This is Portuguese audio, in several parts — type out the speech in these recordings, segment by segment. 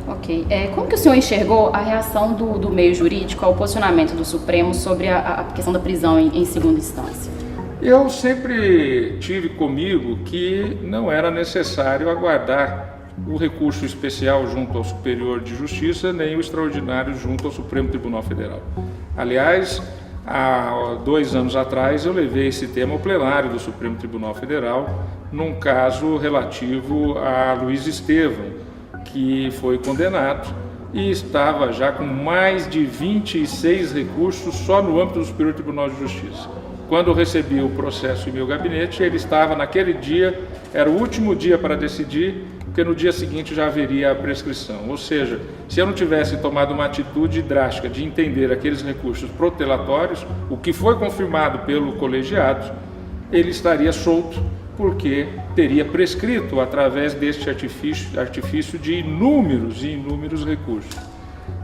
Ok. Como que o senhor enxergou a reação do meio jurídico ao posicionamento do Supremo sobre a questão da prisão em segunda instância? Eu sempre tive comigo que não era necessário aguardar o recurso especial junto ao Superior de Justiça, nem o extraordinário junto ao Supremo Tribunal Federal. Aliás, há 2 anos atrás eu levei esse tema ao plenário do Supremo Tribunal Federal, num caso relativo a Luiz Estevão, que foi condenado e estava já com mais de 26 recursos só no âmbito do Superior Tribunal de Justiça. Quando eu recebi o processo em meu gabinete, ele estava naquele dia, era o último dia para decidir, porque no dia seguinte já haveria a prescrição. Ou seja, se eu não tivesse tomado uma atitude drástica de entender aqueles recursos protelatórios, o que foi confirmado pelo colegiado, ele estaria solto, porque teria prescrito através deste artifício de inúmeros e inúmeros recursos.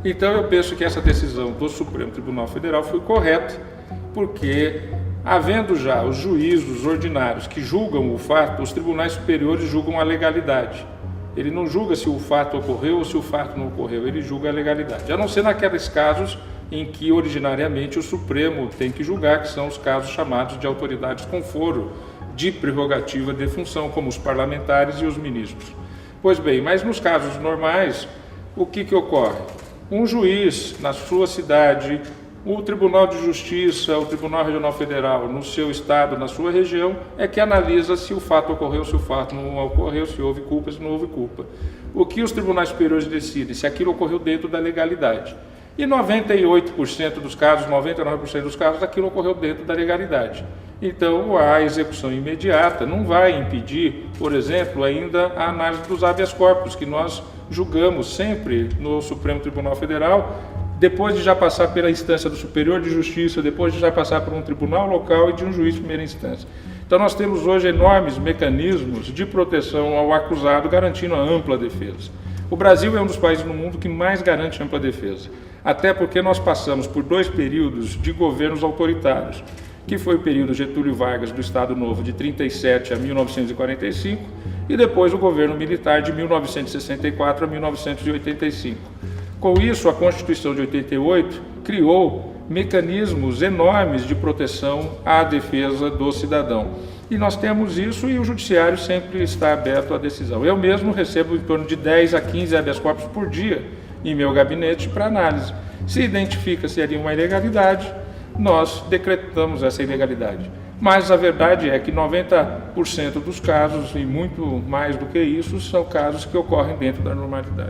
Então eu penso que essa decisão do Supremo Tribunal Federal foi correta, porque havendo já os juízos ordinários que julgam o fato, os tribunais superiores julgam a legalidade. Ele não julga se o fato ocorreu ou se o fato não ocorreu, ele julga a legalidade. A não ser naqueles casos em que originariamente o Supremo tem que julgar, que são os casos chamados de autoridades com foro de prerrogativa de função, como os parlamentares e os ministros. Pois bem, mas nos casos normais, o que ocorre? Um juiz na sua cidade, o Tribunal de Justiça, o Tribunal Regional Federal, no seu estado, na sua região, é que analisa se o fato ocorreu, se o fato não ocorreu, se houve culpa, se não houve culpa. O que os tribunais superiores decidem? Se aquilo ocorreu dentro da legalidade. E 98% dos casos, 99% dos casos, aquilo ocorreu dentro da legalidade. Então, a execução imediata não vai impedir, por exemplo, ainda a análise dos habeas corpus, que nós julgamos sempre no Supremo Tribunal Federal, depois de já passar pela instância do Superior de Justiça, depois de já passar por um tribunal local e de um juiz de primeira instância. Então nós temos hoje enormes mecanismos de proteção ao acusado, garantindo a ampla defesa. O Brasil é um dos países no mundo que mais garante ampla defesa, até porque nós passamos por 2 períodos de governos autoritários, que foi o período Getúlio Vargas do Estado Novo de 37 a 1945 e depois o governo militar de 1964 a 1985. Com isso, a Constituição de 88 criou mecanismos enormes de proteção à defesa do cidadão. E nós temos isso e o judiciário sempre está aberto à decisão. Eu mesmo recebo em torno de 10 a 15 habeas corpus por dia em meu gabinete para análise. Se identifica se ali uma ilegalidade, nós decretamos essa ilegalidade. Mas a verdade é que 90% dos casos, e muito mais do que isso, são casos que ocorrem dentro da normalidade.